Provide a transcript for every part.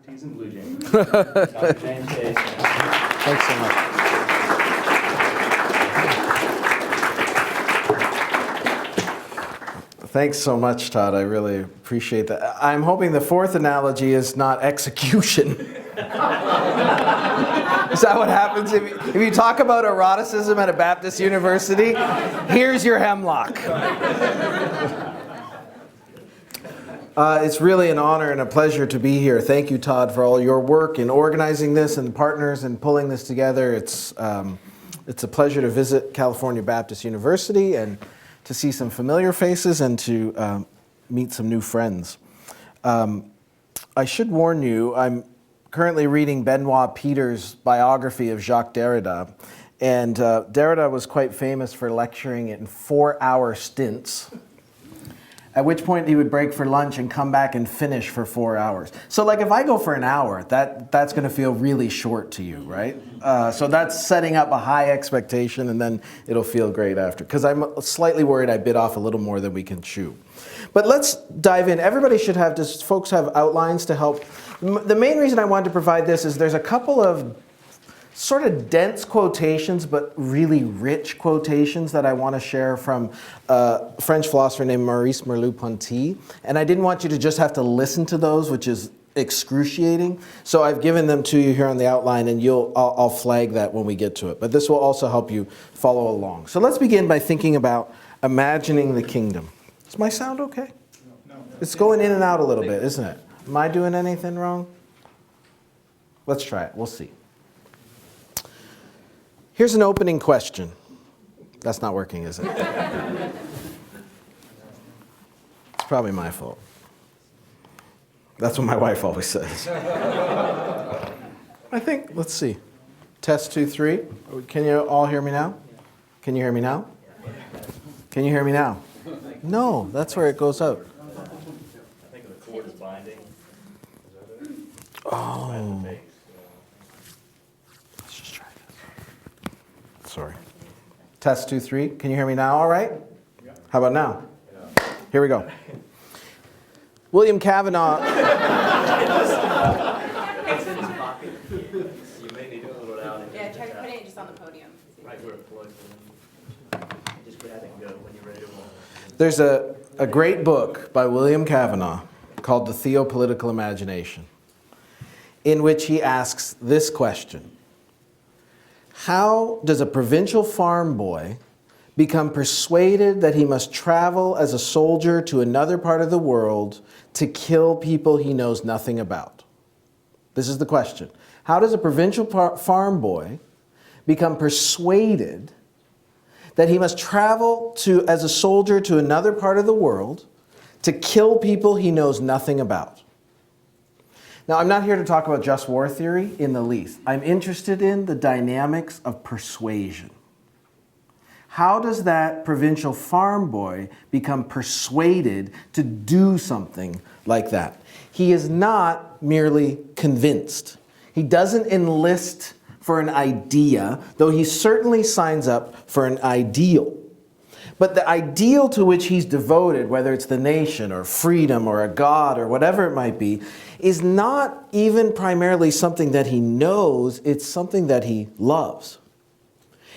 tees and blue jeans. Dr. James Chase. Thanks so much. Thanks so much, Todd. I really appreciate that. I'm hoping the fourth analogy is not execution. Is that what happens if you talk about eroticism at a Baptist university? Here's your hemlock. It's really an honor and a pleasure to be here. Thank you, Todd, for all your work in organizing this and partners and pulling this together. It's a pleasure to visit California Baptist University and to see some familiar faces and to meet some new friends. I should warn you, I'm currently reading Benoit Peter's biography of Jacques Derrida. And Derrida was quite famous for lecturing in 4-hour stints, at which point he would break for lunch and come back and finish for 4 hours. So like if I go for an hour, that's going to feel really short to you, right? So that's setting up a high expectation, and then it'll feel great after. Because I'm slightly worried I bit off a little more than we can chew. But let's dive in. Everybody should have, does folks have outlines to help? The main reason I wanted to provide this is there's a couple of sort of dense quotations, but really rich quotations that I want to share from a French philosopher named Maurice Merleau-Ponty. And I didn't want you to just have to listen to those, which is excruciating. So I've given them to you here on the outline, and I'll flag that when we get to it. But this will also help you follow along. So let's begin by thinking about imagining the kingdom. Is my sound okay? No. It's going in and out a little bit, isn't it? Am I doing anything wrong? Let's try it. We'll see. Here's an opening question. That's not working, is it? It's probably my fault. That's what my wife always says. I think, let's see. Test 2, 3. Can you all hear me now? Can you hear me now? Can you hear me now? No, that's where it goes out. I think the cord is binding. Oh. Let's just try this. Sorry. Test 2, 3. Can you hear me now all right? How about now? Here we go. William Kavanaugh. It's in his pocket. You may need to pull it out. Yeah, try putting it just on the podium. Right where it plugs in. Just grab it and go when you're ready to roll. There's a great book by William Kavanaugh called The Theopolitical Imagination, in which he asks this question: how does a provincial farm boy become persuaded that he must travel as a soldier to another part of the world to kill people he knows nothing about? This is the question. How does a provincial farm boy become persuaded that he must travel as a soldier to another part of the world to kill people he knows nothing about? Now, I'm not here to talk about just war theory in the least. I'm interested in the dynamics of persuasion. How does that provincial farm boy become persuaded to do something like that? He is not merely convinced. He doesn't enlist for an idea, though he certainly signs up for an ideal. But the ideal to which he's devoted, whether it's the nation or freedom or a god or whatever it might be, is not even primarily something that he knows, it's something that he loves.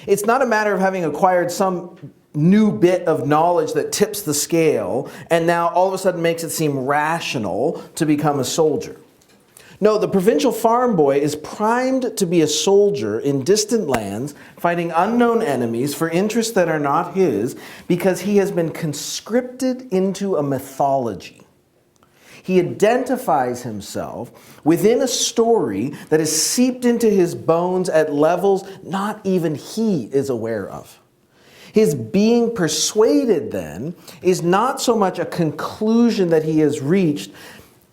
It's not a matter of having acquired some new bit of knowledge that tips the scale and now all of a sudden makes it seem rational to become a soldier. No, the provincial farm boy is primed to be a soldier in distant lands, fighting unknown enemies for interests that are not his, because he has been conscripted into a mythology. He identifies himself within a story that is seeped into his bones at levels not even he is aware of. His being persuaded, then, is not so much a conclusion that he has reached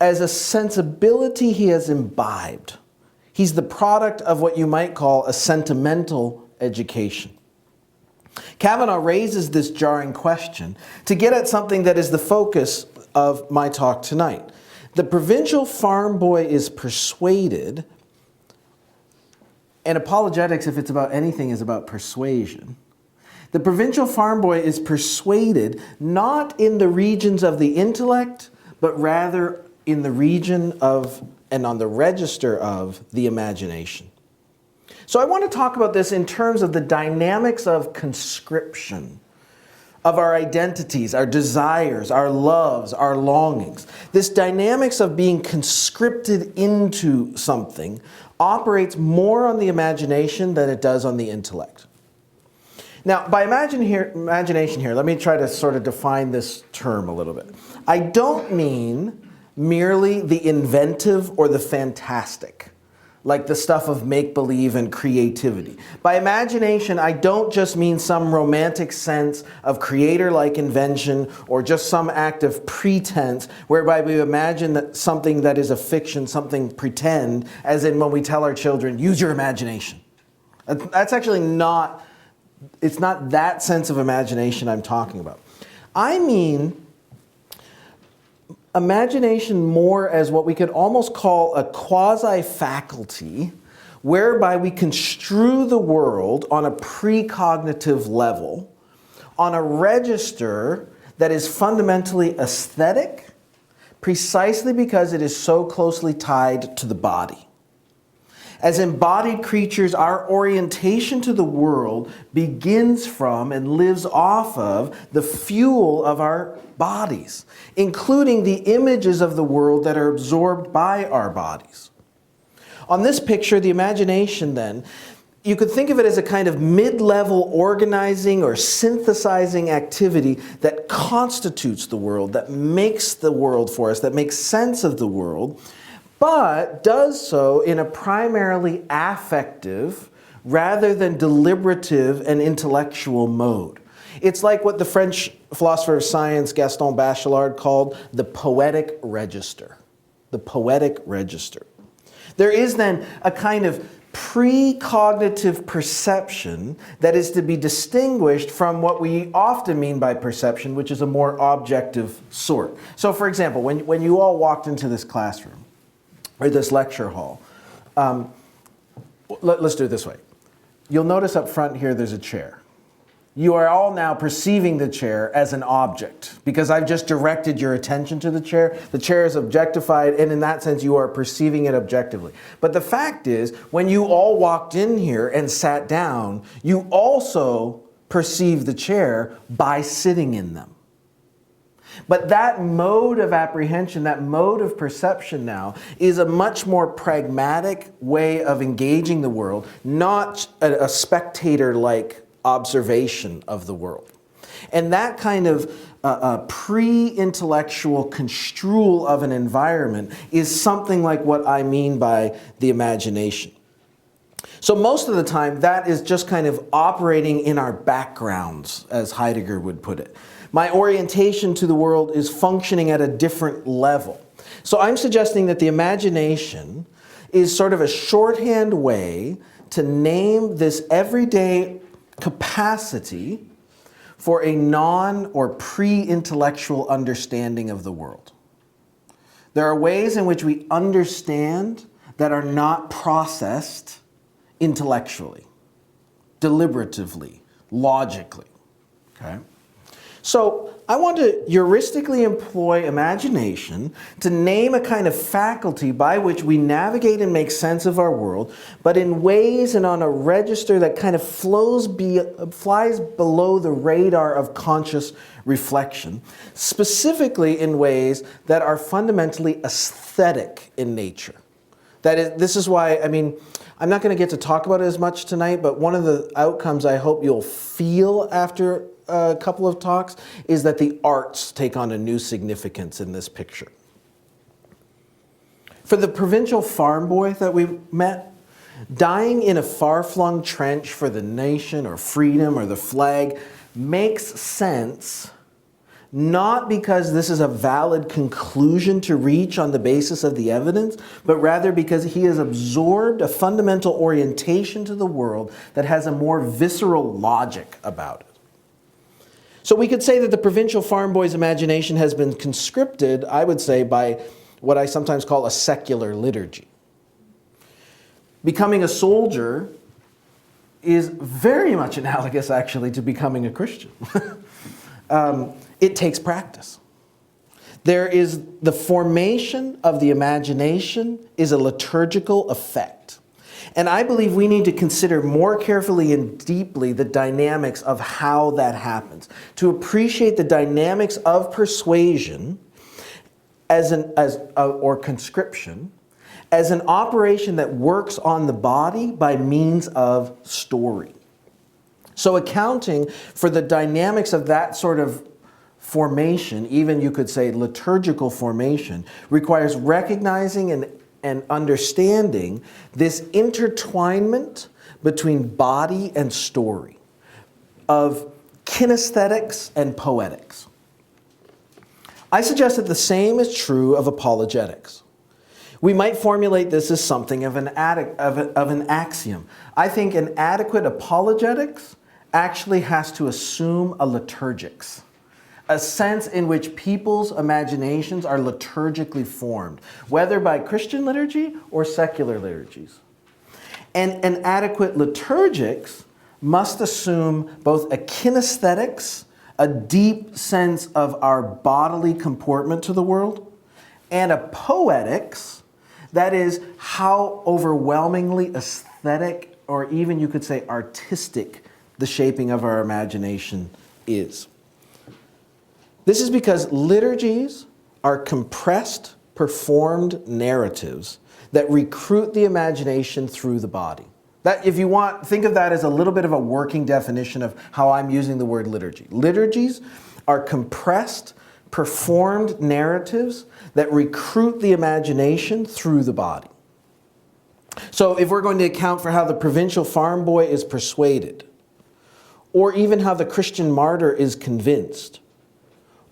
as a sensibility he has imbibed. He's the product of what you might call a sentimental education. Kavanaugh raises this jarring question to get at something that is the focus of my talk tonight. The provincial farm boy is persuaded, and apologetics, if it's about anything, is about persuasion. The provincial farm boy is persuaded not in the regions of the intellect, but rather in the region of and on the register of the imagination. So I want to talk about this in terms of the dynamics of conscription, of our identities, our desires, our loves, our longings. This dynamics of being conscripted into something operates more on the imagination than it does on the intellect. Now, by imagination here, let me try to sort of define this term a little bit. I don't mean merely the inventive or the fantastic, like the stuff of make-believe and creativity. By imagination, I don't just mean some romantic sense of creator-like invention or just some act of pretense whereby we imagine that something that is a fiction, something pretend, as in when we tell our children, use your imagination. That's actually not, it's not that sense of imagination I'm talking about. I mean imagination more as what we could almost call a quasi-faculty, whereby we construe the world on a precognitive level, on a register that is fundamentally aesthetic, precisely because it is so closely tied to the body. As embodied creatures, our orientation to the world begins from and lives off of the fuel of our bodies, including the images of the world that are absorbed by our bodies. On this picture, the imagination then, you could think of it as a kind of mid-level organizing or synthesizing activity that constitutes the world, that makes the world for us, that makes sense of the world, but does so in a primarily affective rather than deliberative and intellectual mode. It's like what the French philosopher of science Gaston Bachelard called the poetic register. The poetic register. There is then a kind of precognitive perception that is to be distinguished from what we often mean by perception, which is a more objective sort. So for example, when you all walked into this classroom, or this lecture hall, let's do it this way. You'll notice up front here there's a chair. You are all now perceiving the chair as an object because I've just directed your attention to the chair. The chair is objectified, and in that sense you are perceiving it objectively. But the fact is, when you all walked in here and sat down, you also perceived the chair by sitting in them. But that mode of apprehension, that mode of perception now, is a much more pragmatic way of engaging the world, not a spectator-like observation of the world. And that kind of pre-intellectual construal of an environment is something like what I mean by the imagination. So most of the time, that is just kind of operating in our backgrounds, as Heidegger would put it. My orientation to the world is functioning at a different level. So I'm suggesting that the imagination is sort of a shorthand way to name this everyday capacity for a non- or pre-intellectual understanding of the world. There are ways in which we understand that are not processed intellectually, deliberatively, logically. Okay? So I want to heuristically employ imagination to name a kind of faculty by which we navigate and make sense of our world, but in ways and on a register that kind of flies below the radar of conscious reflection, specifically in ways that are fundamentally aesthetic in nature. This is why, I'm not going to get to talk about it as much tonight, but one of the outcomes I hope you'll feel after a couple of talks is that the arts take on a new significance in this picture. For the provincial farm boy that we met, dying in a far-flung trench for the nation or freedom or the flag makes sense, not because this is a valid conclusion to reach on the basis of the evidence, but rather because he has absorbed a fundamental orientation to the world that has a more visceral logic about it. So we could say that the provincial farm boy's imagination has been conscripted, I would say, by what I sometimes call a secular liturgy. Becoming a soldier is very much analogous, actually, to becoming a Christian. It takes practice. There is the formation of the imagination is a liturgical effect. And I believe we need to consider more carefully and deeply the dynamics of how that happens. To appreciate the dynamics of persuasion or conscription as an operation that works on the body by means of story. So accounting for the dynamics of that sort of formation, even you could say liturgical formation, requires recognizing and understanding this intertwinement between body and story, of kinesthetics and poetics. I suggest that the same is true of apologetics. We might formulate this as something of an axiom. I think an adequate apologetics actually has to assume a liturgics, a sense in which people's imaginations are liturgically formed, whether by Christian liturgy or secular liturgies. And an adequate liturgics must assume both a kinesthetics, a deep sense of our bodily comportment to the world, and a poetics, that is, how overwhelmingly aesthetic, or even you could say artistic, the shaping of our imagination is. This is because liturgies are compressed, performed narratives that recruit the imagination through the body. That, if you want, think of that as a little bit of a working definition of how I'm using the word liturgy. Liturgies are compressed, performed narratives that recruit the imagination through the body. So if we're going to account for how the provincial farm boy is persuaded, or even how the Christian martyr is convinced,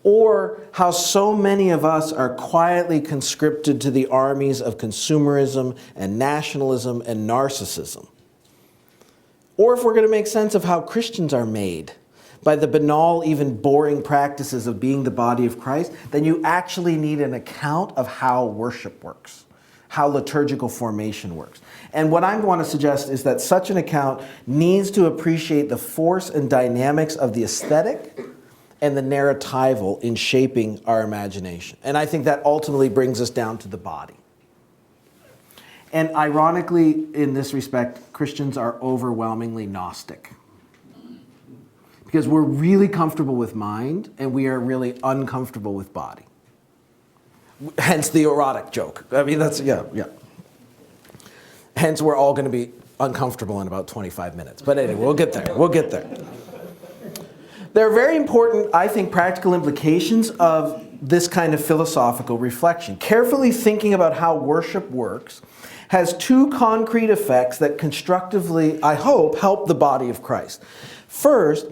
or how so many of us are quietly conscripted to the armies of consumerism and nationalism and narcissism, or if we're going to make sense of how Christians are made by the banal, even boring practices of being the body of Christ, then you actually need an account of how worship works, how liturgical formation works. And what I want to suggest is that such an account needs to appreciate the force and dynamics of the aesthetic and the narratival in shaping our imagination. And I think that ultimately brings us down to the body. And ironically, in this respect, Christians are overwhelmingly Gnostic. Because we're really comfortable with mind, and we are really uncomfortable with body. Hence the erotic joke. I mean, that's, yeah. Hence, we're all going to be uncomfortable in about 25 minutes. But anyway, we'll get there. There are very important, I think, practical implications of this kind of philosophical reflection. Carefully thinking about how worship works has two concrete effects that constructively, I hope, help the body of Christ. First,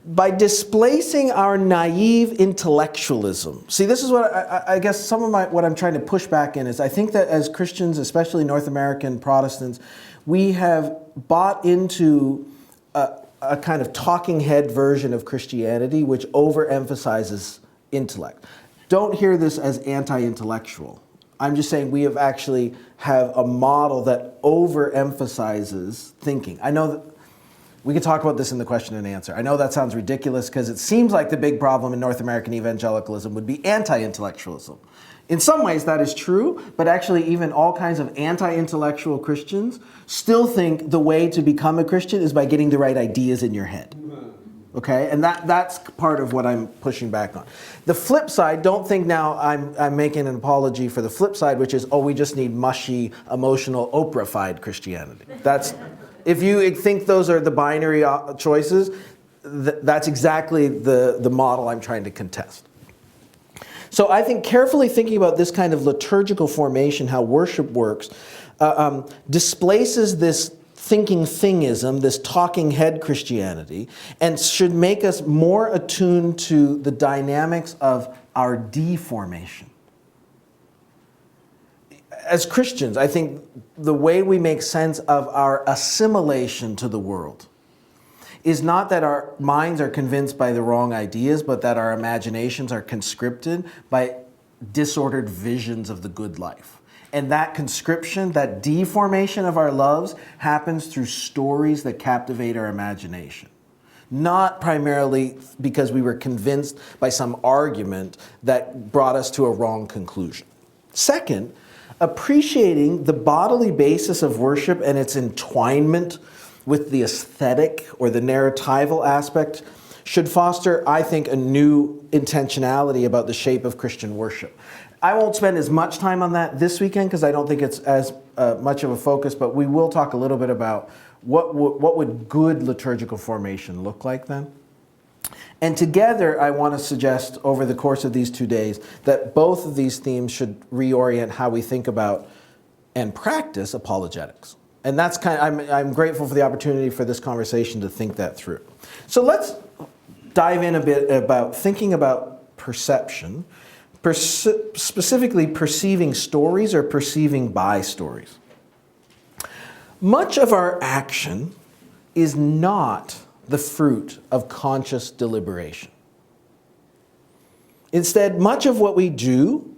by displacing our naive intellectualism. See, this is what I guess some of what I'm trying to push back in is I think that as Christians, especially North American Protestants, we have bought into a kind of talking head version of Christianity which overemphasizes intellect. Don't hear this as anti-intellectual. I'm just saying we have actually have a model that overemphasizes thinking. I know that we could talk about this in the question and answer. I know that sounds ridiculous because it seems like the big problem in North American evangelicalism would be anti-intellectualism. In some ways that is true, but actually even all kinds of anti-intellectual Christians still think the way to become a Christian is by getting the right ideas in your head. Okay, and that's part of what I'm pushing back on. The flip side, don't think now I'm making an apology for the flip side, which is, we just need mushy, emotional, Oprah-fied Christianity. If you think those are the binary choices, that's exactly the model I'm trying to contest. So I think carefully thinking about this kind of liturgical formation, how worship works, displaces this thinking thingism, this talking head Christianity, and should make us more attuned to the dynamics of our deformation. As Christians, I think the way we make sense of our assimilation to the world is not that our minds are convinced by the wrong ideas, but that our imaginations are conscripted by disordered visions of the good life. And that conscription, that deformation of our loves happens through stories that captivate our imagination. not primarily because we were convinced by some argument that brought us to a wrong conclusion. Second, appreciating the bodily basis of worship and its entwinement with the aesthetic or the narratival aspect should foster, I think, a new intentionality about the shape of Christian worship. I won't spend as much time on that this weekend because I don't think it's as much of a focus, but we will talk a little bit about what would good liturgical formation look like then. And together, I want to suggest over the course of these 2 days that both of these themes should reorient how we think about and practice apologetics. And that's I'm grateful for the opportunity for this conversation to think that through. So let's dive in a bit about thinking about perception, specifically perceiving stories or perceiving by stories. Much of our action is not the fruit of conscious deliberation. Instead, much of what we do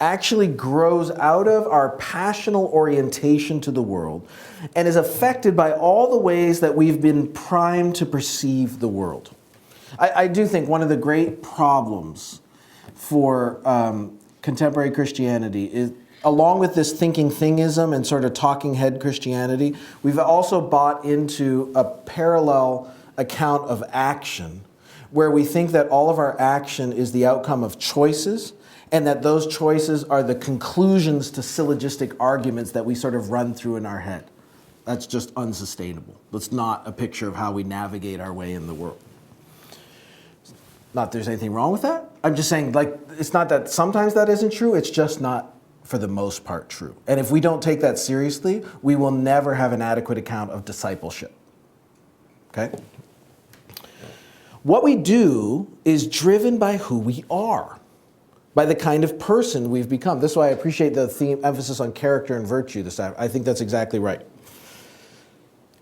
actually grows out of our passional orientation to the world and is affected by all the ways that we've been primed to perceive the world. I do think one of the great problems for contemporary Christianity is, along with this thinking thingism and sort of talking head Christianity, we've also bought into a parallel account of action where we think that all of our action is the outcome of choices and that those choices are the conclusions to syllogistic arguments that we sort of run through in our head. That's just unsustainable. That's not a picture of how we navigate our way in the world. Not that there's anything wrong with that. I'm just saying, like, it's not that sometimes that isn't true, it's just not for the most part true. And if we don't take that seriously, we will never have an adequate account of discipleship. Okay? What we do is driven by who we are, by the kind of person we've become. This is why I appreciate the theme, emphasis on character and virtue this time. I think that's exactly right.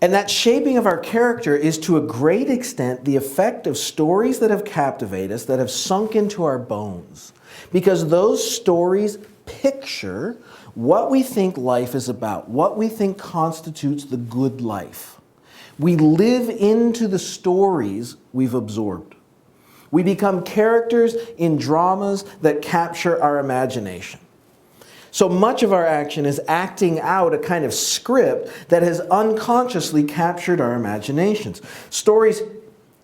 And that shaping of our character is to a great extent the effect of stories that have captivated us, that have sunk into our bones. Because those stories picture what we think life is about, what we think constitutes the good life. We live into the stories we've absorbed. We become characters in dramas that capture our imagination. So much of our action is acting out a kind of script that has unconsciously captured our imaginations.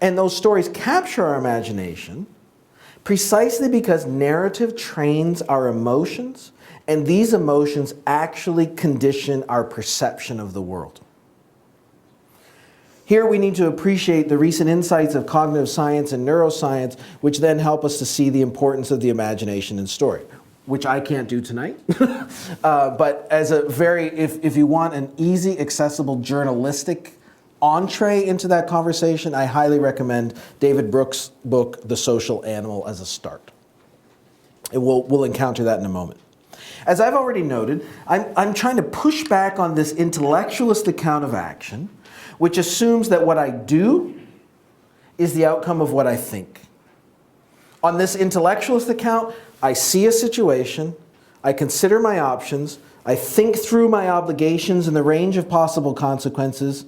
And those stories capture our imagination precisely because narrative trains our emotions, and these emotions actually condition our perception of the world. Here we need to appreciate the recent insights of cognitive science and neuroscience, which then help us to see the importance of the imagination in story, which I can't do tonight. But as a if you want an easy, accessible, journalistic entree into that conversation, I highly recommend David Brooks' book, The Social Animal, as a start. And we'll encounter that in a moment. As I've already noted, I'm trying to push back on this intellectualist account of action, which assumes that what I do is the outcome of what I think. On this intellectualist account, I see a situation, I consider my options, I think through my obligations and the range of possible consequences,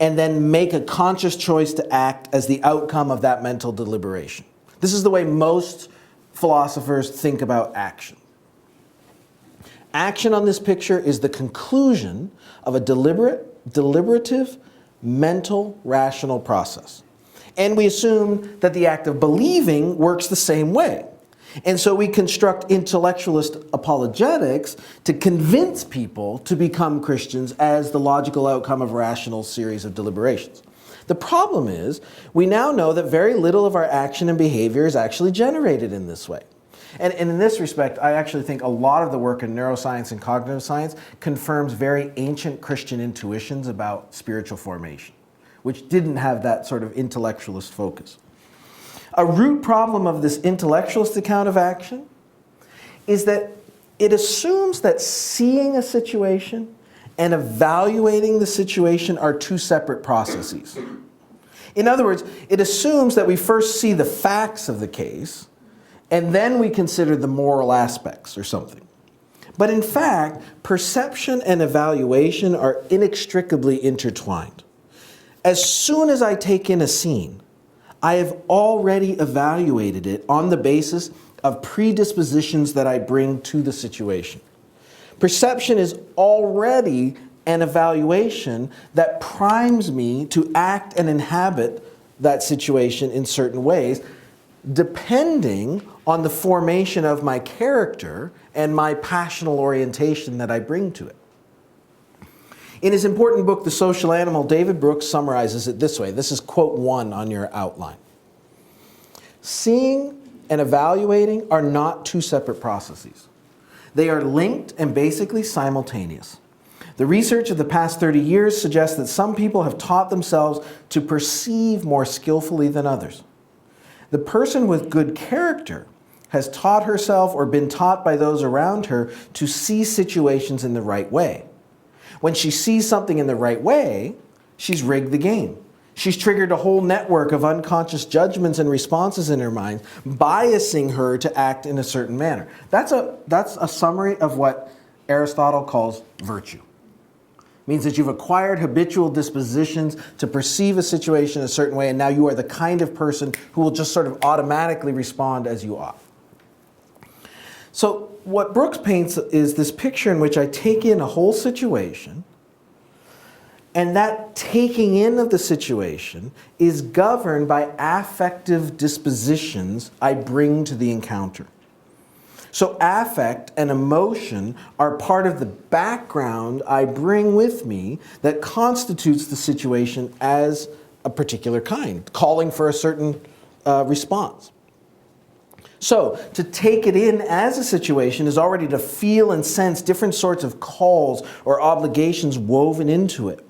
and then make a conscious choice to act as the outcome of that mental deliberation. This is the way most philosophers think about action. Action on this picture is the conclusion of a deliberative, mental, rational process. And we assume that the act of believing works the same way. And so we construct intellectualist apologetics to convince people to become Christians as the logical outcome of a rational series of deliberations. The problem is, we now know that very little of our action and behavior is actually generated in this way. And in this respect, I actually think a lot of the work in neuroscience and cognitive science confirms very ancient Christian intuitions about spiritual formation, which didn't have that sort of intellectualist focus. A root problem of this intellectualist account of action is that it assumes that seeing a situation and evaluating the situation are two separate processes. In other words, it assumes that we first see the facts of the case and then we consider the moral aspects or something. But in fact, perception and evaluation are inextricably intertwined. As soon as I take in a scene, I have already evaluated it on the basis of predispositions that I bring to the situation. Perception is already an evaluation that primes me to act and inhabit that situation in certain ways, depending on the formation of my character and my passional orientation that I bring to it. In his important book, The Social Animal, David Brooks summarizes it this way. This is quote 1 on your outline. Seeing and evaluating are not two separate processes. They are linked and basically simultaneous. The research of the past 30 years suggests that some people have taught themselves to perceive more skillfully than others. The person with good character has taught herself or been taught by those around her to see situations in the right way. When she sees something in the right way, she's rigged the game. She's triggered a whole network of unconscious judgments and responses in her mind, biasing her to act in a certain manner. That's a summary of what Aristotle calls virtue. It means that you've acquired habitual dispositions to perceive a situation a certain way, and now you are the kind of person who will just sort of automatically respond as you ought. So what Brooks paints is this picture in which I take in a whole situation, and that taking in of the situation is governed by affective dispositions I bring to the encounter. So affect and emotion are part of the background I bring with me that constitutes the situation as a particular kind, calling for a certain response. So to take it in as a situation is already to feel and sense different sorts of calls or obligations woven into it.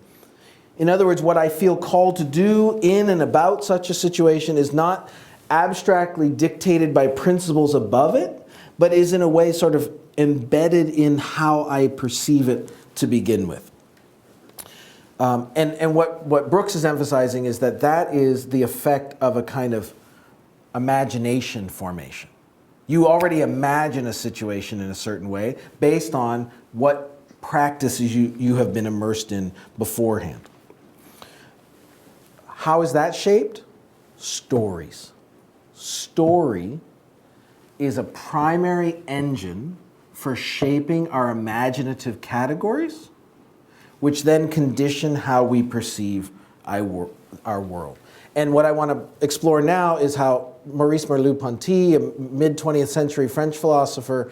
In other words, what I feel called to do in and about such a situation is not abstractly dictated by principles above it, but is in a way sort of embedded in how I perceive it to begin with. And what Brooks is emphasizing is that is the effect of a kind of imagination formation. You already imagine a situation in a certain way based on what practices you have been immersed in beforehand. How is that shaped? Stories. Story is a primary engine for shaping our imaginative categories, which then condition how we perceive our world. And what I want to explore now is how Maurice Merleau-Ponty, a mid-20th century French philosopher,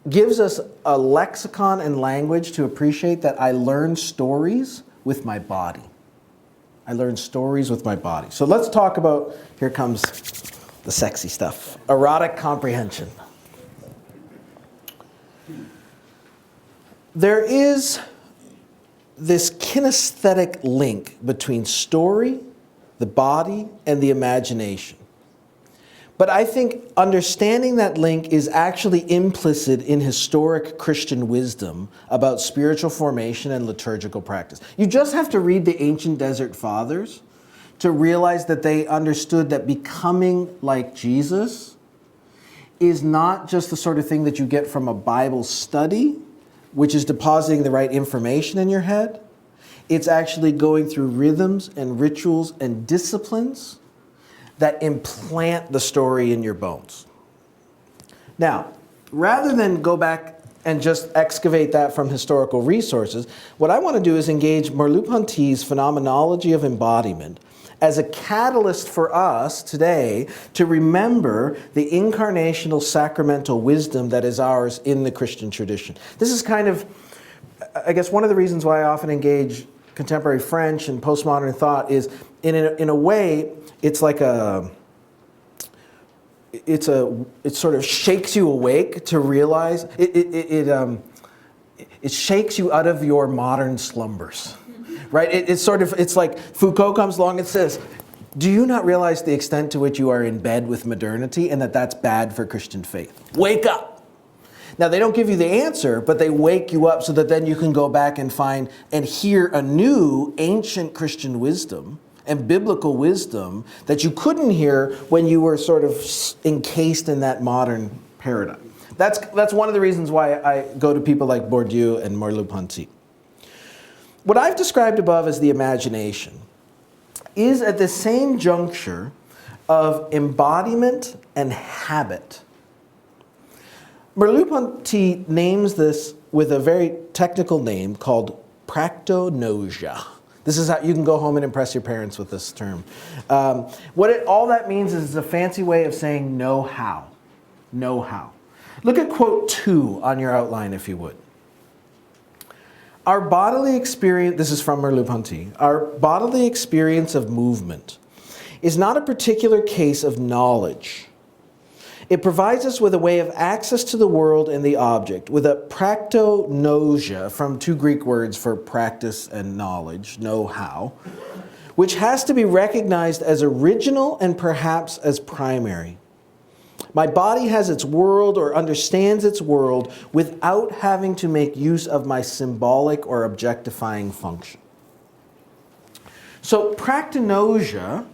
gives us a lexicon and language to appreciate that I learn stories with my body. I learn stories with my body. So let's talk about, here comes the sexy stuff, erotic comprehension. There is this kinesthetic link between story, the body, and the imagination. But I think understanding that link is actually implicit in historic Christian wisdom about spiritual formation and liturgical practice. You just have to read the ancient desert fathers to realize that they understood that becoming like Jesus is not just the sort of thing that you get from a Bible study, which is depositing the right information in your head. It's actually going through rhythms and rituals and disciplines that implant the story in your bones. Now, rather than go back and just excavate that from historical resources, what I want to do is engage Merleau-Ponty's phenomenology of embodiment as a catalyst for us today to remember the incarnational sacramental wisdom that is ours in the Christian tradition. This is kind of, I guess, one of the reasons why I often engage contemporary French and postmodern thought is, in a way, it's like it sort of shakes you awake to realize it shakes you out of your modern slumbers, right? It's like Foucault comes along and says, do you not realize the extent to which you are in bed with modernity and that that's bad for Christian faith? Wake up. Now, they don't give you the answer, but they wake you up so that then you can go back and find and hear a new ancient Christian wisdom and biblical wisdom that you couldn't hear when you were sort of encased in that modern paradigm. That's one of the reasons why I go to people like Bourdieu and Merleau-Ponty. What I've described above as the imagination is at the same juncture of embodiment and habit. Merleau-Ponty names this with a very technical name called practonosia. This is how you can go home and impress your parents with this term. All that means is it's a fancy way of saying know-how. Know-how. Look at quote 2 on your outline, if you would. Our bodily experience, this is from Merleau-Ponty, our bodily experience of movement is not a particular case of knowledge. It provides us with a way of access to the world and the object, with a practonosia, from two Greek words for practice and knowledge, know-how, which has to be recognized as original and perhaps as primary. My body has its world or understands its world without having to make use of my symbolic or objectifying function. So practonosia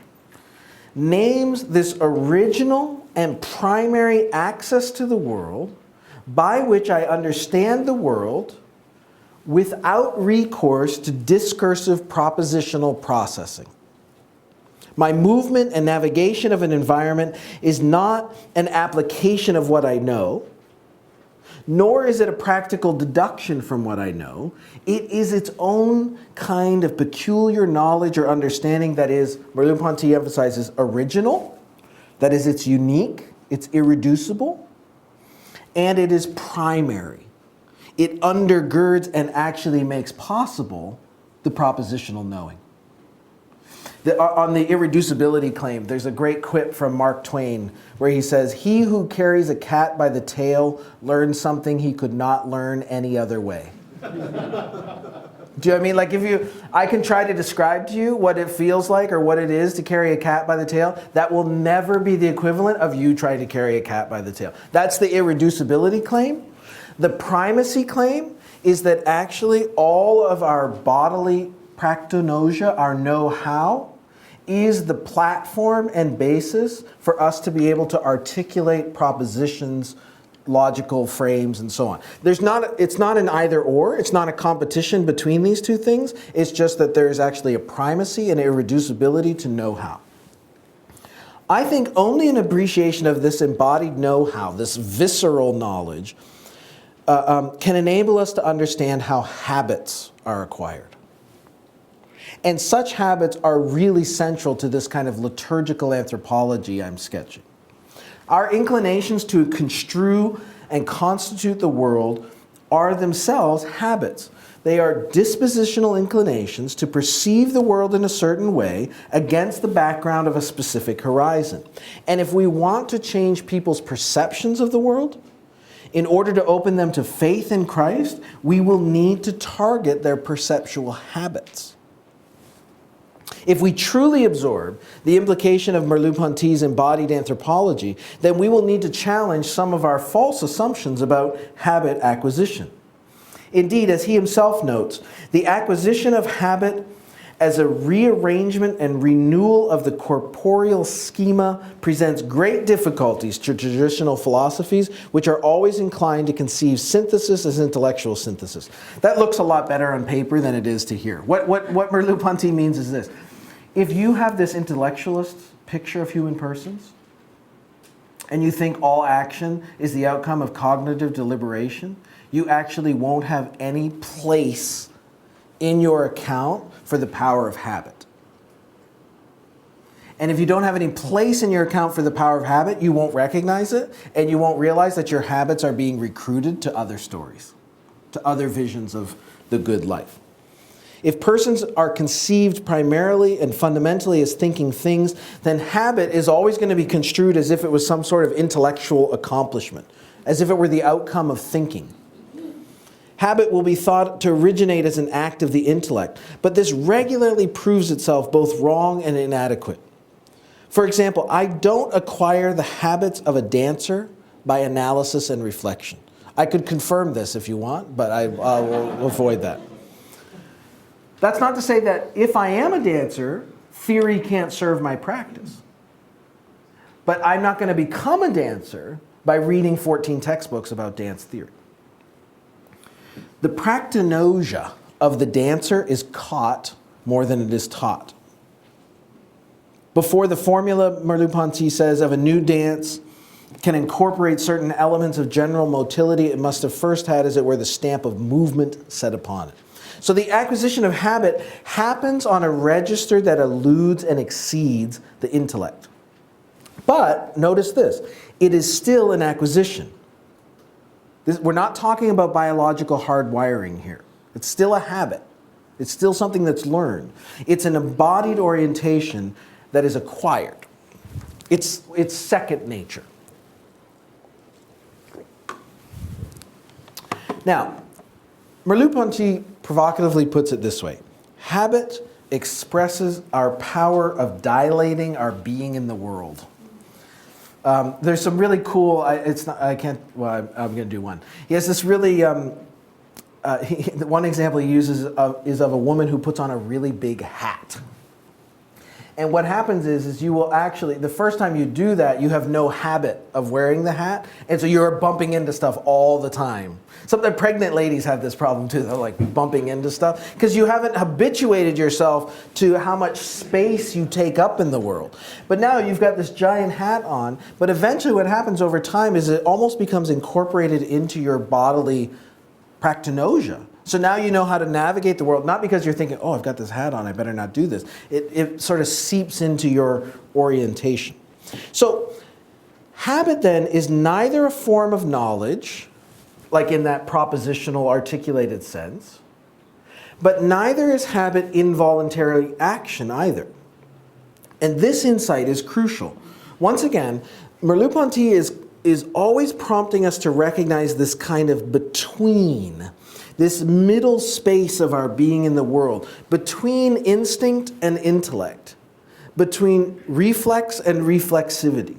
names this original and primary access to the world by which I understand the world without recourse to discursive propositional processing. My movement and navigation of an environment is not an application of what I know, nor is it a practical deduction from what I know. It is its own kind of peculiar knowledge or understanding that is, Merleau-Ponty emphasizes, original, that is, it's unique, it's irreducible, and it is primary. It undergirds and actually makes possible the propositional knowing. On the irreducibility claim, there's a great quip from Mark Twain where he says, "He who carries a cat by the tail learns something he could not learn any other way." Do you know what I mean? Like I can try to describe to you what it feels like or what it is to carry a cat by the tail. That will never be the equivalent of you trying to carry a cat by the tail. That's the irreducibility claim. The primacy claim is that actually all of our bodily practonosia, our know-how, is the platform and basis for us to be able to articulate propositions, logical frames, and so on. It's not an either or, it's not a competition between these two things, it's just that there's actually a primacy and irreducibility to know-how. I think only an appreciation of this embodied know-how, this visceral knowledge, can enable us to understand how habits are acquired. And such habits are really central to this kind of liturgical anthropology I'm sketching. Our inclinations to construe and constitute the world are themselves habits. They are dispositional inclinations to perceive the world in a certain way against the background of a specific horizon. And if we want to change people's perceptions of the world, in order to open them to faith in Christ, we will need to target their perceptual habits. If we truly absorb the implication of Merleau-Ponty's embodied anthropology, then we will need to challenge some of our false assumptions about habit acquisition. Indeed, as he himself notes, the acquisition of habit as a rearrangement and renewal of the corporeal schema presents great difficulties to traditional philosophies, which are always inclined to conceive synthesis as intellectual synthesis. That looks a lot better on paper than it is to hear. What Merleau-Ponty means is this. If you have this intellectualist picture of human persons, and you think all action is the outcome of cognitive deliberation, you actually won't have any place in your account for the power of habit. And if you don't have any place in your account for the power of habit, you won't recognize it, and you won't realize that your habits are being recruited to other stories, to other visions of the good life. If persons are conceived primarily and fundamentally as thinking things, then habit is always going to be construed as if it was some sort of intellectual accomplishment, as if it were the outcome of thinking. Habit will be thought to originate as an act of the intellect, but this regularly proves itself both wrong and inadequate. For example, I don't acquire the habits of a dancer by analysis and reflection. I could confirm this if you want, but I will avoid that. That's not to say that if I am a dancer, theory can't serve my practice. But I'm not going to become a dancer by reading 14 textbooks about dance theory. The practonosia of the dancer is caught more than it is taught. Before the formula, Merleau-Ponty says, of a new dance can incorporate certain elements of general motility, it must have first had, as it were, the stamp of movement set upon it. So the acquisition of habit happens on a register that eludes and exceeds the intellect. But notice this, it is still an acquisition. We're not talking about biological hardwiring here. It's still a habit. It's still something that's learned. It's an embodied orientation that is acquired. It's second nature. Now, Merleau-Ponty provocatively puts it this way. Habit expresses our power of dilating our being in the world. There's some really cool, I'm going to do one. He has this really, one example he uses is of a woman who puts on a really big hat. And what happens is you will actually, the first time you do that, you have no habit of wearing the hat, and so you're bumping into stuff all the time. Some of the pregnant ladies have this problem too, they're like bumping into stuff, because you haven't habituated yourself to how much space you take up in the world. But now you've got this giant hat on, but eventually what happens over time is it almost becomes incorporated into your bodily practinosia. So now you know how to navigate the world, not because you're thinking, oh, I've got this hat on, I better not do this. It sort of seeps into your orientation. So habit then is neither a form of knowledge, like in that propositional articulated sense, but neither is habit involuntary action either. And this insight is crucial. Once again, Merleau-Ponty is always prompting us to recognize this kind of between, this middle space of our being in the world, between instinct and intellect, between reflex and reflexivity.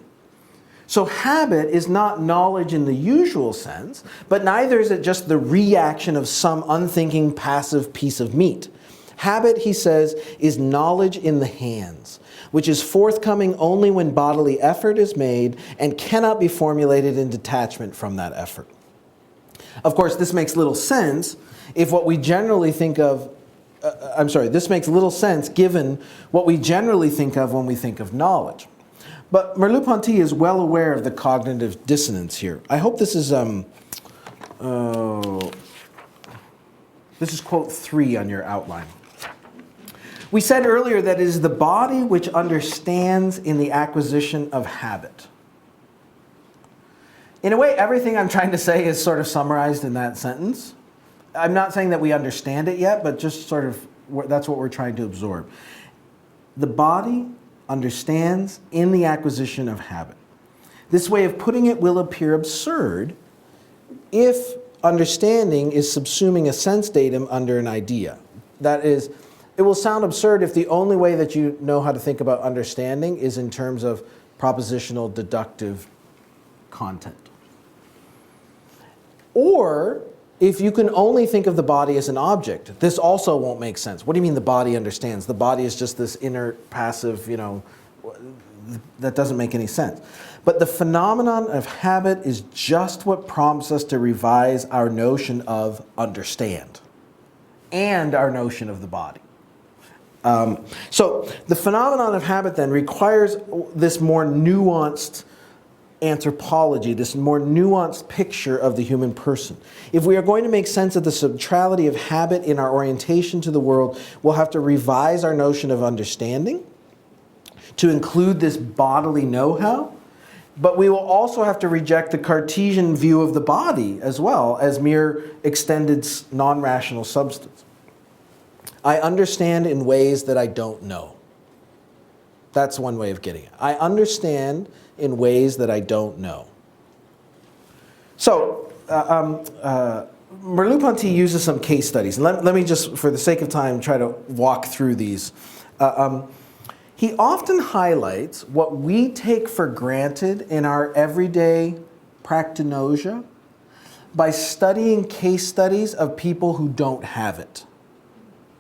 So habit is not knowledge in the usual sense, but neither is it just the reaction of some unthinking passive piece of meat. Habit, he says, is knowledge in the hands, which is forthcoming only when bodily effort is made and cannot be formulated in detachment from that effort. Of course, this makes little sense if what we generally think of, this makes little sense given what we generally think of when we think of knowledge. But Merleau-Ponty is well aware of the cognitive dissonance here. I hope this is, this is quote 3 on your outline. We said earlier that it is the body which understands in the acquisition of habit. In a way, everything I'm trying to say is sort of summarized in that sentence. I'm not saying that we understand it yet, but just sort of, that's what we're trying to absorb. The body understands in the acquisition of habit. This way of putting it will appear absurd if understanding is subsuming a sense datum under an idea. That is, it will sound absurd if the only way that you know how to think about understanding is in terms of propositional deductive content. Or if you can only think of the body as an object, this also won't make sense. What do you mean the body understands? The body is just this inert, passive, that doesn't make any sense. But the phenomenon of habit is just what prompts us to revise our notion of understand and our notion of the body. So the phenomenon of habit then requires this more nuanced anthropology, this more nuanced picture of the human person. If we are going to make sense of the centrality of habit in our orientation to the world, we'll have to revise our notion of understanding to include this bodily know-how, but we will also have to reject the Cartesian view of the body as well as mere extended non-rational substance. I understand in ways that I don't know. That's one way of getting it. I understand in ways that I don't know. So, Merleau-Ponty uses some case studies. Let me just, for the sake of time, try to walk through these. He often highlights what we take for granted in our everyday practinosia by studying case studies of people who don't have it.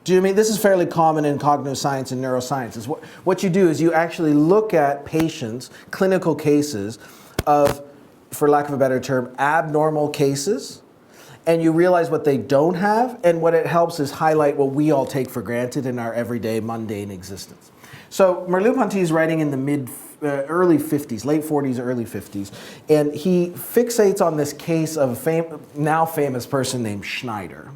Do you mean this is fairly common in cognitive science and neuroscience? Is what you do is you actually look at patients, clinical cases of, for lack of a better term, abnormal cases, and you realize what they don't have, and what it helps is highlight what we all take for granted in our everyday mundane existence. So Merleau-Ponty is writing in the early 50s, late 40s, early 50s, and he fixates on this case of a now famous person named Schneider,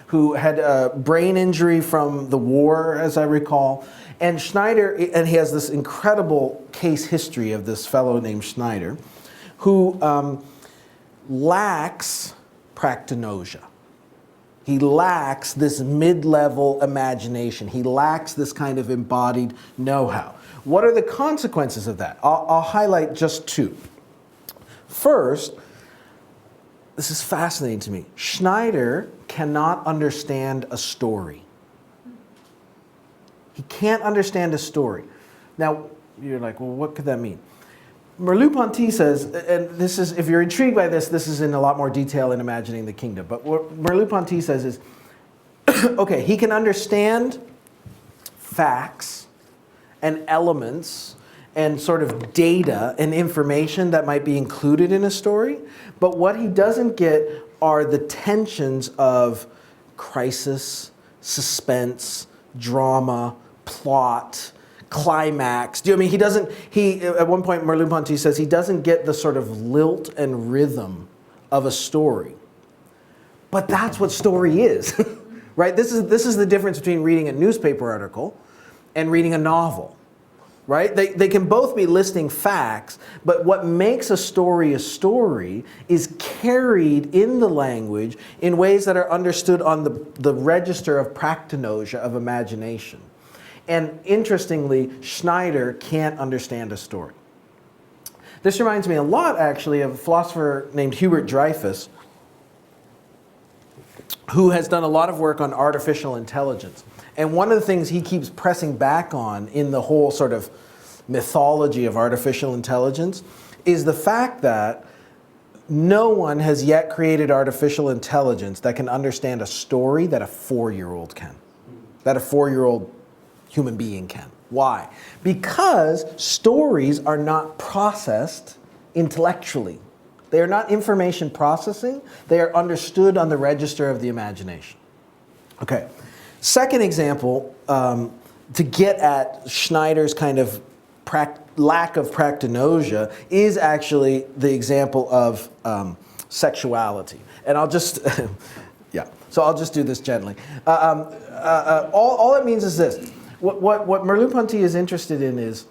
who had a brain injury from the war, as I recall. And Schneider, and he has this incredible case history of this fellow named Schneider, who lacks practinosia. He lacks this mid-level imagination. He lacks this kind of embodied know-how. What are the consequences of that? I'll highlight just two. First, this is fascinating to me. Schneider cannot understand a story. He can't understand a story. Now, you're like, well, what could that mean? Merleau-Ponty says, and this is, if you're intrigued by this, this is in a lot more detail in Imagining the Kingdom. But what Merleau-Ponty says is, okay, he can understand facts and elements and sort of data and information that might be included in a story, but what he doesn't get are the tensions of crisis, suspense, drama, plot, climax. Do you know what I mean? He at one point Merleau-Ponty says he doesn't get the sort of lilt and rhythm of a story. But that's what story is. Right? This is the difference between reading a newspaper article and reading a novel. Right? They can both be listing facts, but what makes a story is carried in the language in ways that are understood on the register of practinosia, of imagination. And interestingly, Schneider can't understand a story. This reminds me a lot, actually, of a philosopher named Hubert Dreyfus, who has done a lot of work on artificial intelligence. And one of the things he keeps pressing back on in the whole sort of mythology of artificial intelligence is the fact that no one has yet created artificial intelligence that can understand a story that a 4-year-old can, that a 4-year-old human being can. Why? Because stories are not processed intellectually. They are not information processing. They are understood on the register of the imagination. Okay. Second example, to get at Schneider's kind of lack of practinosia is actually the example of sexuality. And I'll just, yeah, so I'll just do this gently. All it means is this. What Merleau-Ponty is interested in is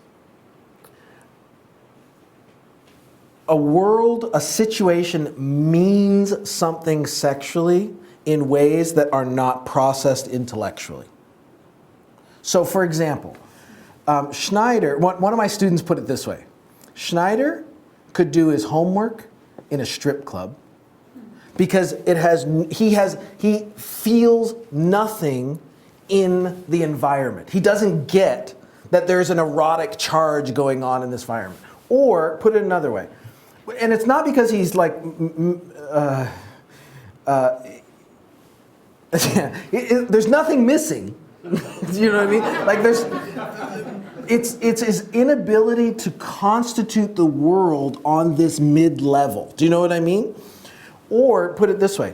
a situation means something sexually in ways that are not processed intellectually. So for example, Schneider, one of my students put it this way. Schneider could do his homework in a strip club because he feels nothing in the environment. He doesn't get that there's an erotic charge going on in this environment. Or, put it another way, and it's not because he's like, there's nothing missing. You know what I mean? Like it's his inability to constitute the world on this mid-level. Do you know what I mean? Or, put it this way,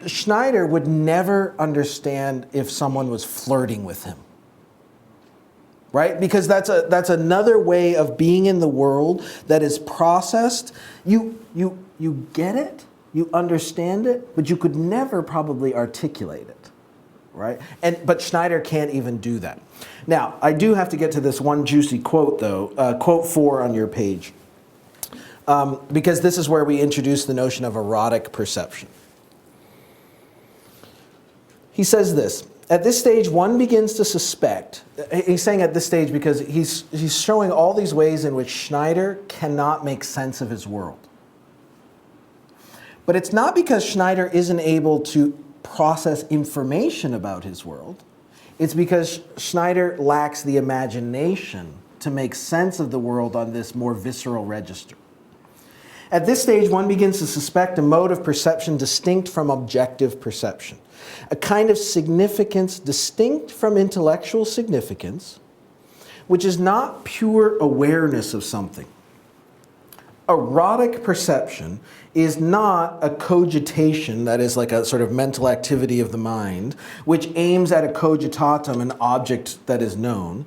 Schneider would never understand if someone was flirting with him. Right? Because that's another way of being in the world that is processed. You get it, you understand it, but you could never probably articulate it. Right? But Schneider can't even do that. Now, I do have to get to this one juicy quote, though, quote 4 on your page, because this is where we introduce the notion of erotic perception. He says this, at this stage, one begins to suspect, he's saying at this stage because he's showing all these ways in which Schneider cannot make sense of his world. But it's not because Schneider isn't able to process information about his world. It's because Schneider lacks the imagination to make sense of the world on this more visceral register. At this stage, one begins to suspect a mode of perception distinct from objective perception, a kind of significance distinct from intellectual significance, which is not pure awareness of something, Erotic perception is not a cogitation, that is like a sort of mental activity of the mind, which aims at a cogitatum, an object that is known.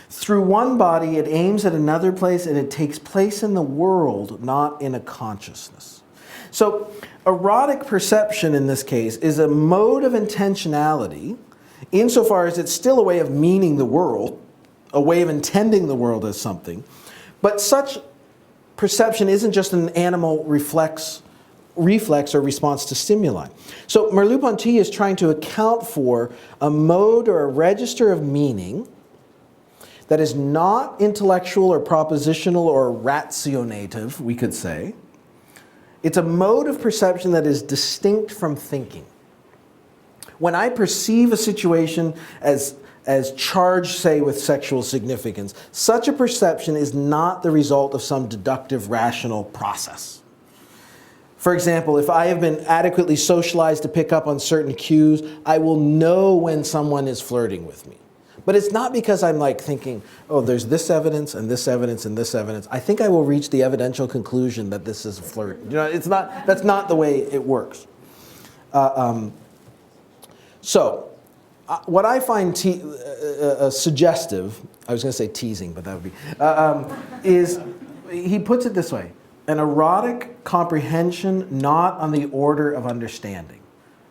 Through one body, it aims at another place, and it takes place in the world, not in a consciousness. So, erotic perception in this case is a mode of intentionality, insofar as it's still a way of meaning the world, a way of intending the world as something. But such perception isn't just an animal reflex or response to stimuli. So Merleau-Ponty is trying to account for a mode or a register of meaning that is not intellectual or propositional or rationative, we could say. It's a mode of perception that is distinct from thinking. When I perceive a situation as charged, say, with sexual significance, such a perception is not the result of some deductive, rational process. For example, if I have been adequately socialized to pick up on certain cues, I will know when someone is flirting with me. But it's not because I'm like thinking, oh, there's this evidence and this evidence and this evidence. I think I will reach the evidential conclusion that this is a flirt. You know, that's not the way it works. What I find suggestive, I was going to say teasing, but that would be, is he puts it this way: an erotic comprehension not on the order of understanding.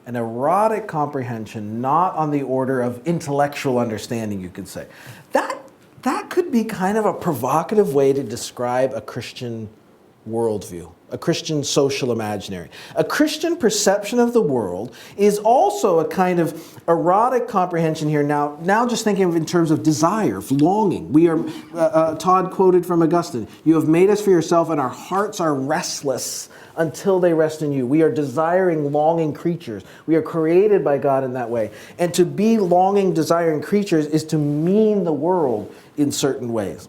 An erotic comprehension not on the order of intellectual understanding, you could say. That could be kind of a provocative way to describe a Christian worldview, a Christian social imaginary. A Christian perception of the world is also a kind of erotic comprehension here. Now just thinking of in terms of desire, of longing. We are, Todd quoted from Augustine, "You have made us for yourself, and our hearts are restless until they rest in you." We are desiring, longing creatures. We are created by God in that way. And to be longing, desiring creatures is to mean the world in certain ways.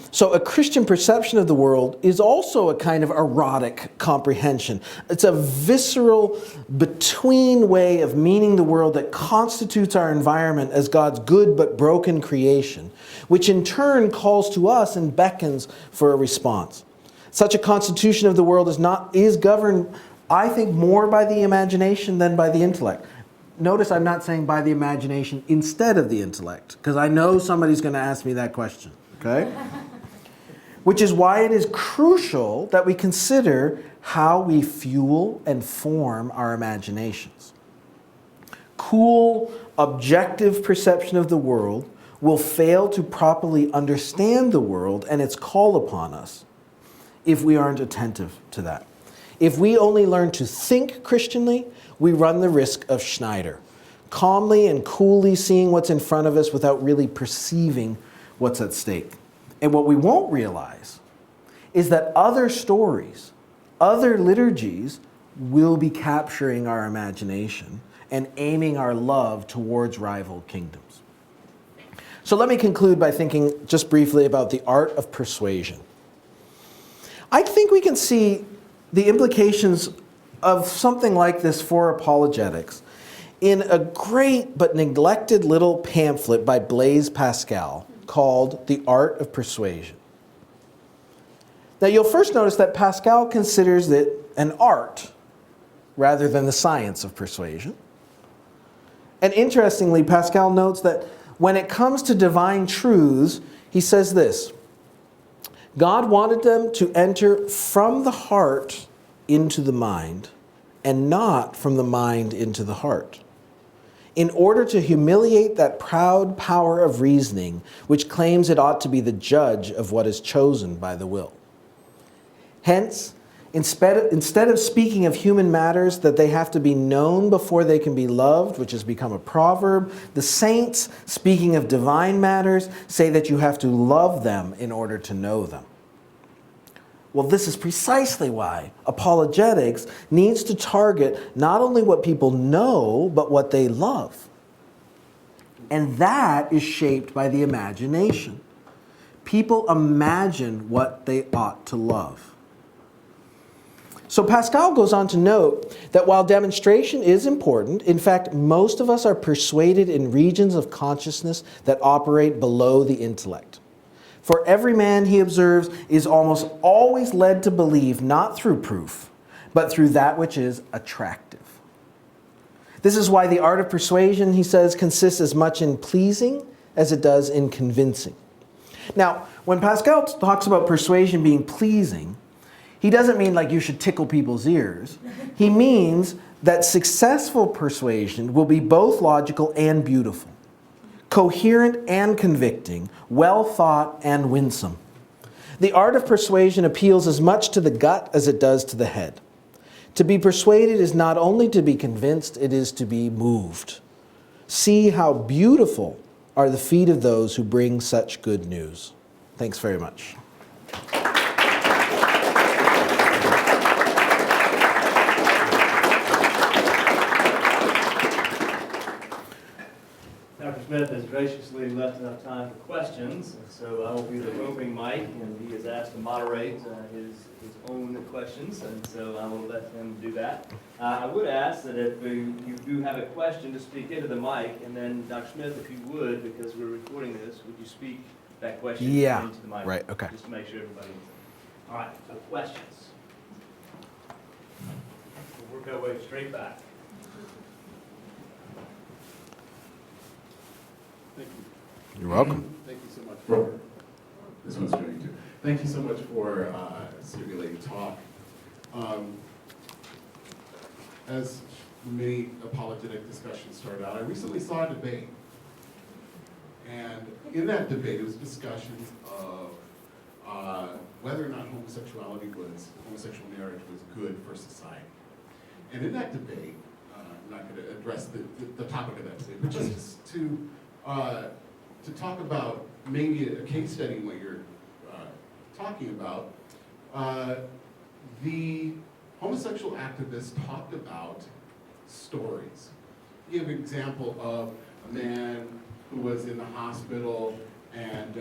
So a Christian perception of the world is also a kind of erotic comprehension. It's a visceral, between way of meaning the world that constitutes our environment as God's good but broken creation, which in turn calls to us and beckons for a response. Such a constitution of the world is governed, I think, more by the imagination than by the intellect. Notice I'm not saying by the imagination instead of the intellect, because I know somebody's going to ask me that question. Okay? Which is why it is crucial that we consider how we fuel and form our imaginations. Cool, objective perception of the world will fail to properly understand the world and its call upon us if we aren't attentive to that. If we only learn to think Christianly, we run the risk of Schneider, calmly and coolly seeing what's in front of us without really perceiving what's at stake. And what we won't realize is that other stories, other liturgies will be capturing our imagination and aiming our love towards rival kingdoms. So let me conclude by thinking just briefly about the art of persuasion. I think we can see the implications of something like this for apologetics in a great but neglected little pamphlet by Blaise Pascal called The Art of Persuasion. Now you'll first notice that Pascal considers it an art rather than the science of persuasion. And interestingly, Pascal notes that when it comes to divine truths, he says this: God wanted them to enter from the heart into the mind and not from the mind into the heart, in order to humiliate that proud power of reasoning which claims it ought to be the judge of what is chosen by the will. Hence, instead of speaking of human matters that they have to be known before they can be loved, which has become a proverb, the saints, speaking of divine matters, say that you have to love them in order to know them. Well, this is precisely why apologetics needs to target not only what people know, but what they love. And that is shaped by the imagination. People imagine what they ought to love. So Pascal goes on to note that while demonstration is important, in fact, most of us are persuaded in regions of consciousness that operate below the intellect. For every man, he observes, is almost always led to believe not through proof, but through that which is attractive. This is why the art of persuasion, he says, consists as much in pleasing as it does in convincing. Now, when Pascal talks about persuasion being pleasing, he doesn't mean like you should tickle people's ears. He means that successful persuasion will be both logical and beautiful, coherent and convicting, well thought and winsome. The art of persuasion appeals as much to the gut as it does to the head. To be persuaded is not only to be convinced, it is to be moved. See how beautiful are the feet of those who bring such good news. Thanks very much. Dr. Smith has graciously left enough time for questions, so I will be the roving mic, and he is asked to moderate his own questions, and so I will let him do that. I would ask that if you do have a question, to speak into the mic, and then Dr. Smith, if you would, because we're recording this, would you speak that question into the mic? Right, okay. Just to make sure everybody knows. All right, so questions. We'll work our way straight back. Thank you. You're welcome. Thank you so much for, this one's doing too. Thank you so much for stimulating talk. As many apologetic discussions started out, I recently saw a debate. And in that debate, it was discussion of whether or not homosexual marriage was good for society. And in that debate, I'm not going to address the topic of that debate, but just to talk about maybe a case study in what you're talking about, the homosexual activists talked about stories. You have an example of a man who was in the hospital and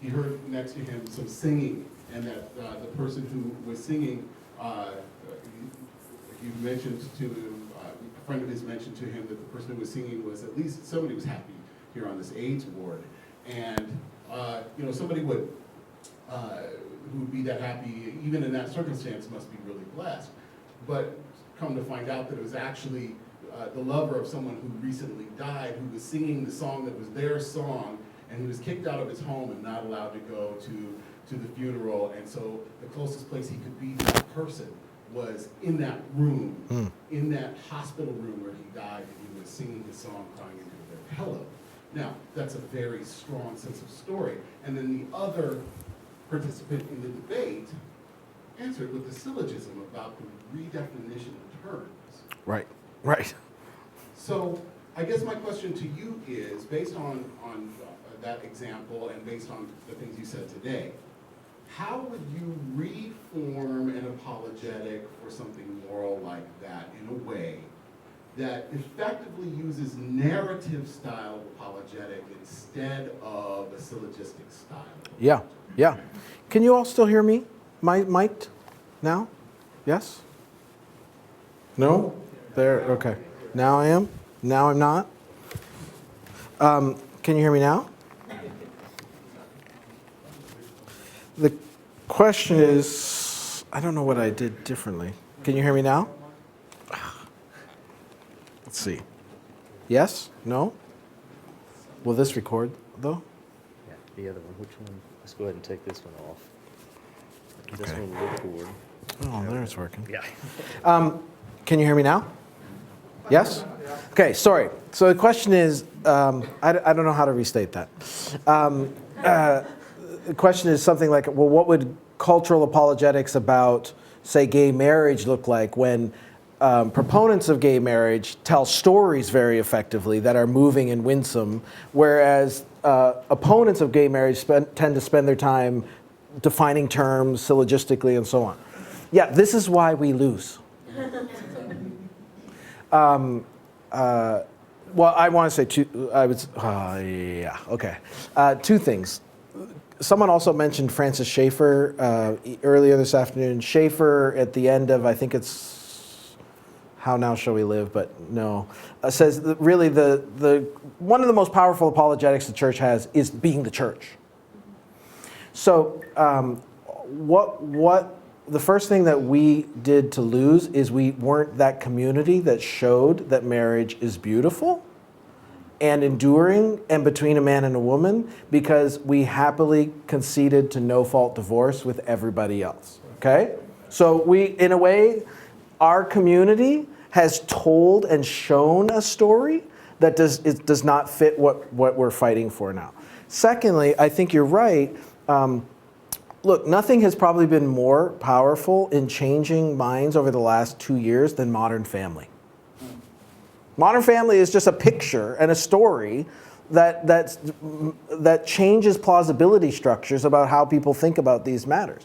he heard next to him some singing, and that the person who was singing, he mentioned to him, a friend of his mentioned to him that the person who was singing was at least somebody was happy here on this AIDS ward, and somebody would who would be that happy even in that circumstance must be really blessed. But come to find out that it was actually the lover of someone who recently died, who was singing the song that was their song, and he was kicked out of his home and not allowed to go to the funeral, and so the closest place he could be to that person was in that room, in that hospital room where he died, and he was singing his song, crying into their pillow. Now, that's a very strong sense of story. And then the other participant in the debate answered with a syllogism about the redefinition of terms. Right, right. So I guess my question to you is, based on that example and based on the things you said today, how would you reform an apologetic for something moral like that in a way that effectively uses narrative style apologetic instead of a syllogistic style? Yeah, yeah. Can you all still hear me? Mic'd now? Yes? No? There, okay. Now I am? Now I'm not? Can you hear me now? The question is, I don't know what I did differently. Can you hear me now? Let's see. Yes? No? Will this record, though? Yeah, the other one. Which one? Let's go ahead and take this one off. This Okay. one will record. Oh, there it's working. Yeah. Can you hear me now? Yes? Okay, sorry. So the question is, I don't know how to restate that. The question is something like, well, what would cultural apologetics about, say, gay marriage look like when proponents of gay marriage tell stories very effectively that are moving and winsome, whereas opponents of gay marriage tend to spend their time defining terms syllogistically and so on. Yeah, this is why we lose. Well, I want to say two. Two things. Someone also mentioned Francis Schaeffer earlier this afternoon. Schaeffer, at the end of, I think it's How Now Shall We Live, but no, says that really the one of the most powerful apologetics the church has is being the church. So the first thing that we did to lose is we weren't that community that showed that marriage is beautiful and enduring and between a man and a woman, because we happily conceded to no-fault divorce with everybody else, okay? So in a way, our community has told and shown a story that does not fit what we're fighting for now. Secondly, I think you're right. Look, nothing has probably been more powerful in changing minds over the last 2 years than Modern Family. Modern Family is just a picture and a story that changes plausibility structures about how people think about these matters.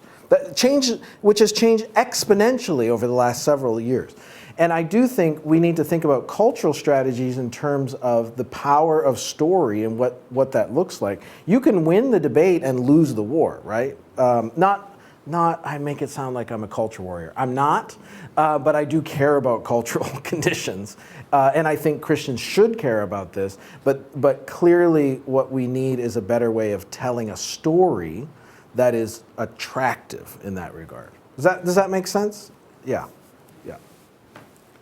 Which has changed exponentially over the last several years. And I do think we need to think about cultural strategies in terms of the power of story and what that looks like. You can win the debate and lose the war, right? I make it sound like I'm a culture warrior. I'm not, but I do care about cultural conditions. And I think Christians should care about this. But clearly what we need is a better way of telling a story that is attractive in that regard. Does that make sense? Yeah.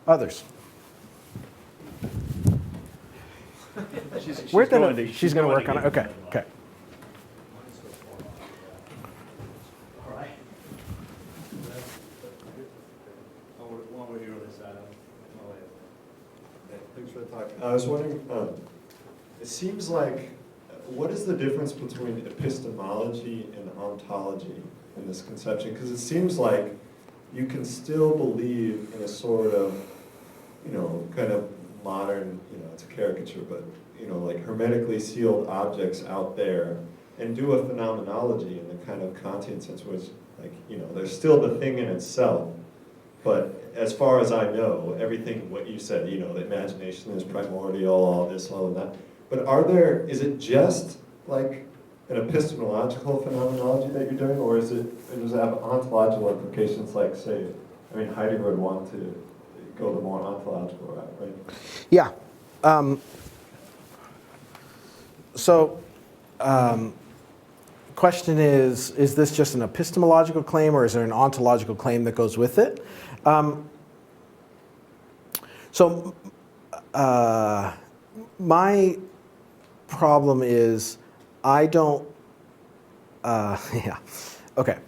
Others? She's We're going she's going to work on it. Okay. All right. One way or the side. Thanks for the talk. I was wondering, it seems like, what is the difference between epistemology and ontology in this conception? Because it seems like you can still believe in a sort of, kind of modern, it's a caricature, but, like hermetically sealed objects out there, and do a phenomenology in the kind of Kantian sense, which, like, there's still the thing in itself. But as far as I know, everything, what you said, the imagination is primordial, all this, all of that. But is it just like an epistemological phenomenology that you're doing, or does it have ontological implications, like, say, Heidegger would want to go the more ontological route, right? Yeah. Question is this just an epistemological claim, or is there an ontological claim that goes with it? My problem is I don't, okay.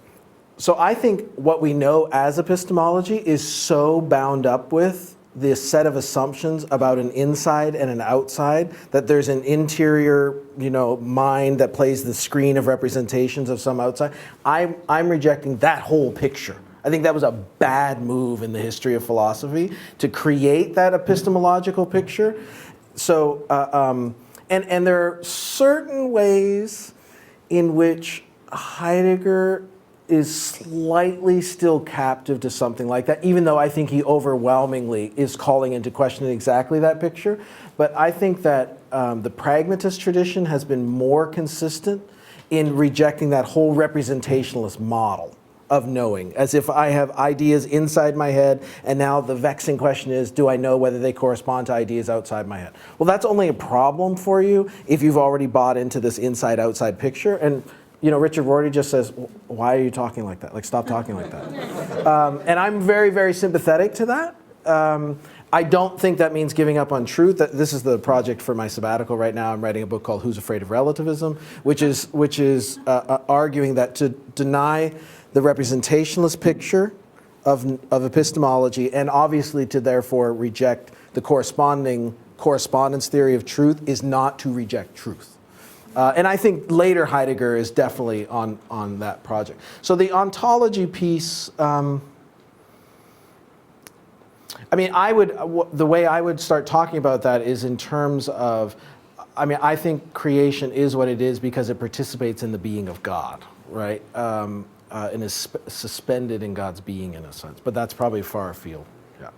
So I think what we know as epistemology is so bound up with this set of assumptions about an inside and an outside, that there's an interior, mind that plays the screen of representations of some outside. I'm rejecting that whole picture. I think that was a bad move in the history of philosophy to create that epistemological picture. So, and there are certain ways in which Heidegger is slightly still captive to something like that, even though I think he overwhelmingly is calling into question exactly that picture. But I think that the pragmatist tradition has been more consistent in rejecting that whole representationalist model of knowing, as if I have ideas inside my head, and now the vexing question is, do I know whether they correspond to ideas outside my head? Well, that's only a problem for you if you've already bought into this inside-outside picture. And Richard Rorty just says, why are you talking like that? Like, stop talking like that. And I'm very, very sympathetic to that. I don't think that means giving up on truth. This is the project for my sabbatical right now. I'm writing a book called Who's Afraid of Relativism, which is arguing that to deny the representationalist picture of epistemology, and obviously to therefore reject the correspondence theory of truth, is not to reject truth. And I think later Heidegger is definitely on that project. So the ontology piece, the way I would start talking about that is in terms of, I think creation is what it is because it participates in the being of God, right? And is suspended in God's being in a sense. But that's probably far afield. Yeah.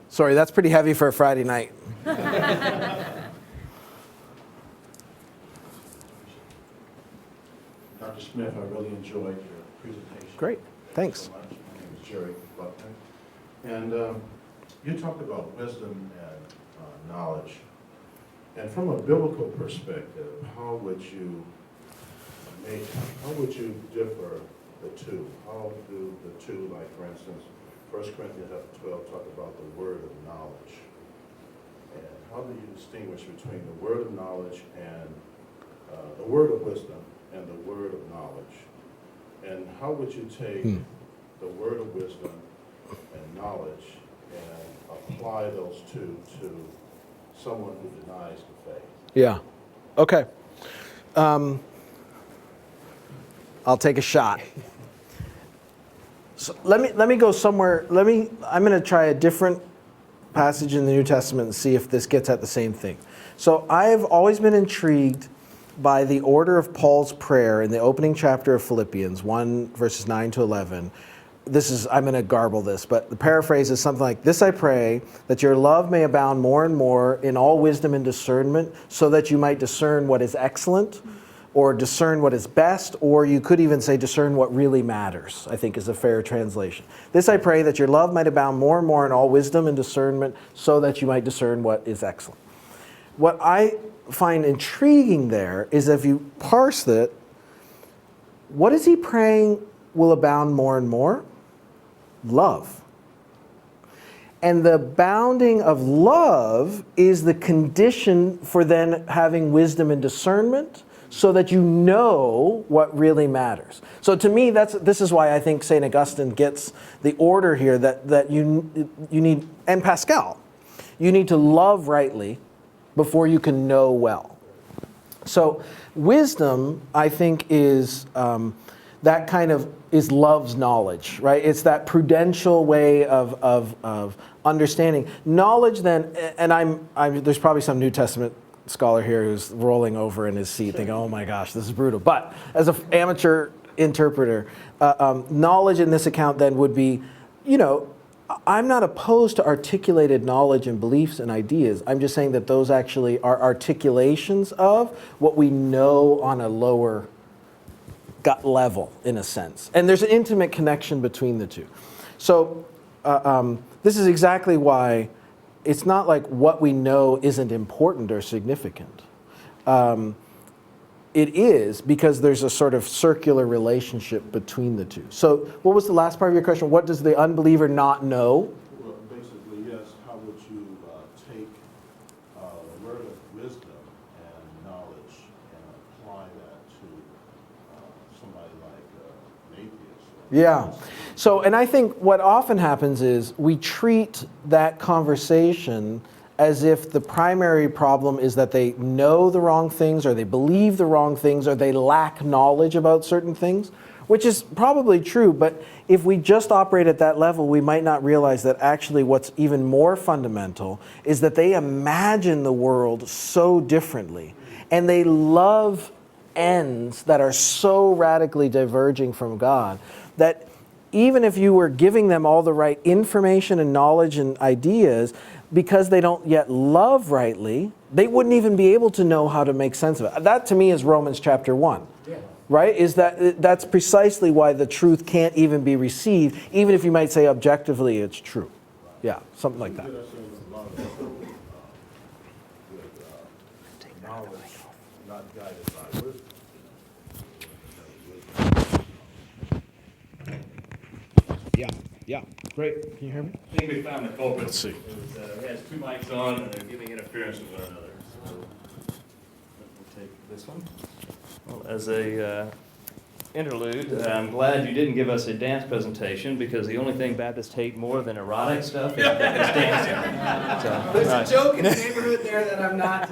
Sorry, that's pretty heavy for a Friday night. Dr. Smith, I really enjoyed your presentation. Great, thanks. Thank you so much. My name is Jerry Buckner. And you talked about wisdom and knowledge. And from a biblical perspective, how would you differ the two? How do the two, like for instance, 1 Corinthians chapter 12 talk about the word of knowledge? And how do you distinguish between the word of knowledge and the word of wisdom and the word of knowledge? And how would you take the word of wisdom and knowledge and apply those two to someone who denies the faith? Yeah. Okay. I'll take a shot. So let me go somewhere. I'm going to try a different passage in the New Testament and see if this gets at the same thing. So I've always been intrigued by the order of Paul's prayer in the opening chapter of Philippians 1, verses 9 to 11. I'm going to garble this, but the paraphrase is something like, "This I pray, that your love may abound more and more in all wisdom and discernment, so that you might discern what is excellent, or discern what is best," or you could even say discern what really matters, I think is a fair translation. "This I pray, that your love might abound more and more in all wisdom and discernment, so that you might discern what is excellent." What I find intriguing there is if you parse it, what is he praying will abound more and more? Love. And the bounding of love is the condition for then having wisdom and discernment, so that you know what really matters. So to me, this is why I think St. Augustine gets the order here that you need, and Pascal, you need to love rightly before you can know well. So wisdom, I think, is that kind of is love's knowledge, right? It's that prudential way of understanding. Knowledge then, and there's probably some New Testament scholar here who's rolling over in his seat thinking, oh my gosh, this is brutal. But as an amateur interpreter, knowledge in this account then would be, I'm not opposed to articulated knowledge and beliefs and ideas. I'm just saying that those actually are articulations of what we know on a lower gut level, in a sense. And there's an intimate connection between the two. So this is exactly why it's not like what we know isn't important or significant. It is, because there's a sort of circular relationship between the two. So what was the last part of your question? What does the unbeliever not know? Well, basically, yes. How would you take the word of wisdom and knowledge and apply that to somebody like an atheist? Yeah. So, and I think what often happens is we treat that conversation as if the primary problem is that they know the wrong things, or they believe the wrong things, or they lack knowledge about certain things, which is probably true. But if we just operate at that level, we might not realize that actually what's even more fundamental is that they imagine the world so differently, and they love ends that are so radically diverging from God that even if you were giving them all the right information and knowledge and ideas, because they don't yet love rightly, they wouldn't even be able to know how to make sense of it. That to me is Romans chapter 1. Yeah. Right? Is that's precisely why the truth can't even be received, even if you might say objectively it's true. Yeah, something like that. Knowledge not guided by wisdom. Yeah. Great. Can you hear me? I think we found the culprit. Let's see. It has two mics on, and they're giving interference with one another. So we'll take this one. Well, as a interlude, I'm glad you didn't give us a dance presentation, because the only thing Baptists hate more than erotic stuff is dancing. There's a joke in the neighborhood there that I'm not